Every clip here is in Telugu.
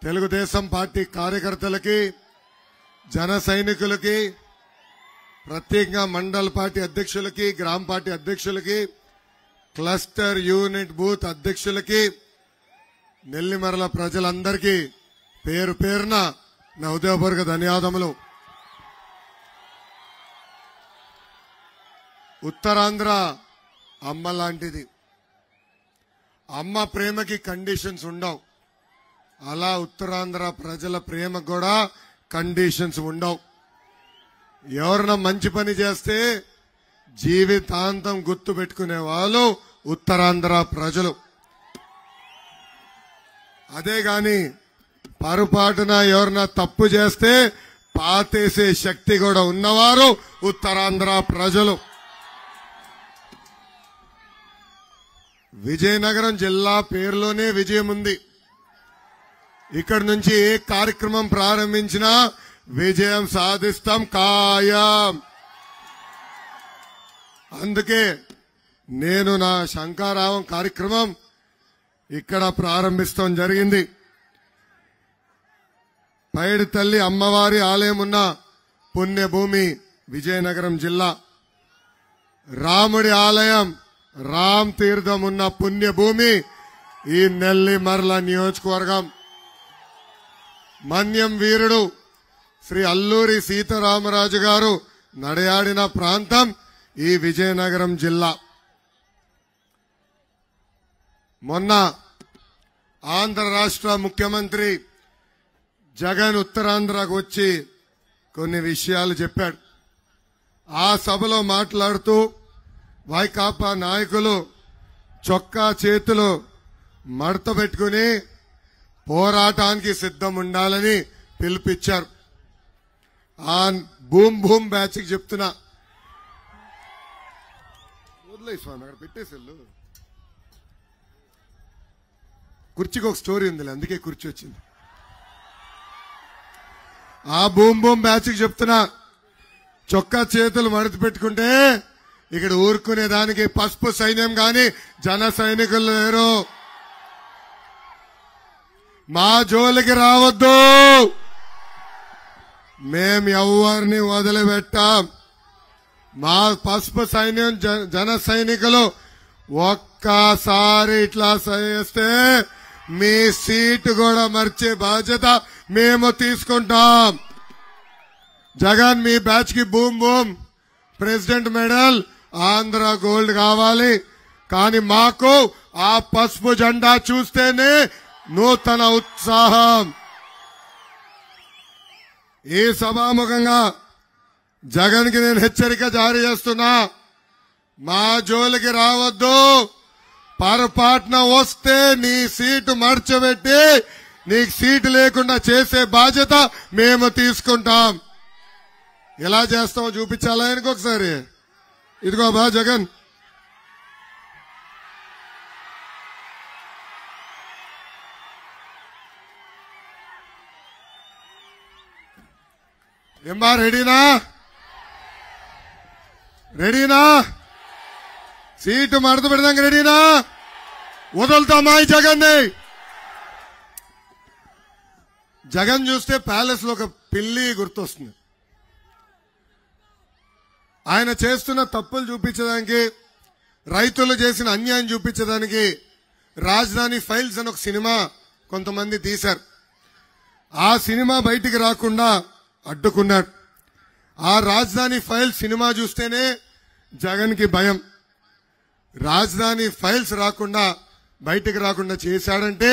తెలుగుదేశం పార్టీ కార్యకర్తలకి జన సైనికులకి ప్రత్యేకంగా మండల పార్టీ అధ్యక్షులకి గ్రామ పార్టీ అధ్యక్షులకి క్లస్టర్ యూనిట్ బూత్ అధ్యక్షులకి నెల్లిమర్ల ప్రజలందరికీ పేరు పేరున నా హృదయపూర్వక ధన్యవాదములు. ఉత్తరాంధ్ర అమ్మ లాంటిది. అమ్మ ప్రేమకి కండిషన్స్ ఉండవు. అలా ఉత్తరాంధ్ర ప్రజల ప్రేమకు కూడా కండిషన్స్ ఉండవు. ఎవరైనా మంచి పని చేస్తే జీవితాంతం గుర్తు పెట్టుకునే వాళ్ళు ఉత్తరాంధ్ర ప్రజలు. అదే గాని పొరపాటున ఎవరైనా తప్పు చేస్తే పాతేసే శక్తి కూడా ఉన్నవారు ఉత్తరాంధ్ర ప్రజలు. విజయనగరం జిల్లా పేరులోనే విజయం ఉంది. ఇక్కడి నుంచి ఏ కార్యక్రమం ప్రారంభించినా విజయం సాధిస్తాం ఖాయం. అందుకే నేను నా శంఖారావం కార్యక్రమం ఇక్కడ ప్రారంభిస్తాం జరిగింది. పైడి తల్లి అమ్మవారి ఆలయం ఉన్న పుణ్యభూమి విజయనగరం జిల్లా. రాముడి ఆలయం రామ్ తీర్థం ఉన్న పుణ్యభూమి ఈ నెల్లిమర్ల నియోజకవర్గం. మన్యం వీరుడు శ్రీ అల్లూరి సీతారామరాజు గారు నడయాడిన ప్రాంతం ఈ విజయనగరం జిల్లా. మొన్న ఆంధ్ర రాష్ట్ర ముఖ్యమంత్రి జగన్ ఉత్తరాంధ్రకు వచ్చి కొన్ని విషయాలు చెప్పాడు. ఆ సభలో మాట్లాడుతూ వైకాపా నాయకులు చొక్కా చేతులు మడత పెట్టుకుని పోరాటానికి సిద్ధం ఉండాలని పిలుపిచ్చారు. ఆ భూమ్ భూమ్ బ్యాచ్ కి చెప్తున్నా, వదిలేయి స్వామి అక్కడ పెట్టేసెళ్ళు. కుర్చీకి ఒక స్టోరీ ఉంది, అందుకే కుర్చీ వచ్చింది. ఆ భూమ్ భూమ్ బ్యాచ్ కి చెప్తున్నా, చొక్కా చేతులు మడత పెట్టుకుంటే ఇక్కడ ఊరుకునేదానికి పసుపు సైన్యం గాని జన సైనికులు లేరు. మా జోలికి రావద్దు. మేం ఎవరిని వదిలిపెట్టాం. మా పసుపు సైన్యం జన సైనికులు ఒక్కసారి ఇట్లా చేస్తే మీ సీటు కూడా మర్చే బాధ్యత మేము తీసుకుంటాం. జగన్ మీ బ్యాచ్ కి boom boom president medal Andhra gold కావాలి. కానీ మాకు ఆ పసుపు జెండా చూస్తేనే నూతన ఉత్సాహం. ఈ సభాముఖంగా జగన్ కి నేను హెచ్చరిక జారీ చేస్తున్నా, మా జోలికి రావద్దు. పొరపాటున వస్తే నీ సీటు మర్చబెట్టి నీకు సీటు లేకుండా చేసే బాధ్యత మేము తీసుకుంటాం. ఎలా చేస్తామో చూపించాలా ఆయనకు ఒకసారి. ఇదిగో బా జగన్, ఏమ్మా రెడీనా? రెడీనా? సీటు మడత పెడదాం రెడీనా? వదులుతామా ఈ జగన్ ని? జగన్ చూస్తే ప్యాలెస్ లో ఒక పిల్లి గుర్తొస్తుంది. ఆయన చేస్తున్న తప్పులు చూపించడానికి, రైతులు చేసిన అన్యాయం చూపించడానికి రాజధాని ఫైల్స్ అని ఒక సినిమా కొంతమంది తీశారు. ఆ సినిమా బయటికి రాకుండా అడ్డుకున్నాడు. ఆ రాజధాని ఫైల్స్ సినిమా చూస్తేనే జగన్ కి భయం. రాజధాని ఫైల్స్ రాకుండా బయటికి రాకుండా చేశాడంటే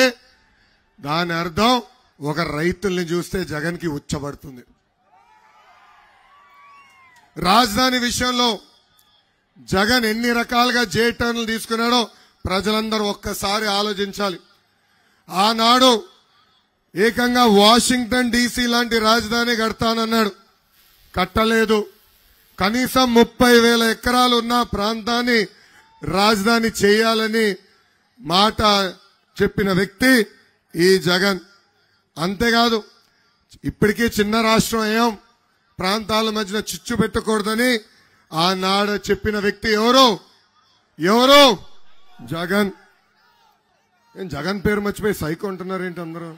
దాని అర్థం ఒక రైతుల్ని చూస్తే జగన్ కి ఉచ్చబడుతుంది. రాజధాని విషయంలో జగన్ ఎన్ని రకాలుగా జే టర్న్లు తీసుకున్నాడో ప్రజలందరూ ఒక్కసారి ఆలోచించాలి. ఆనాడు ఏకంగా వాషింగ్టన్ డీసీ లాంటి రాజధాని కడతానన్నాడు, కట్టలేదు. కనీసం 30,000 ఎకరాలు ఉన్న ప్రాంతాన్ని రాజధాని చేయాలని మాట చెప్పిన వ్యక్తి ఈ జగన్. అంతేకాదు, ఇప్పటికీ చిన్న రాష్ట్రం ఏం ప్రాంతాల మధ్యన చిచ్చు పెట్టకూడదని ఆనాడు చెప్పిన వ్యక్తి ఎవరు? జగన్. జగన్ పేరు మర్చిపోయి సైకో అంటున్నారేంటి అందరూ?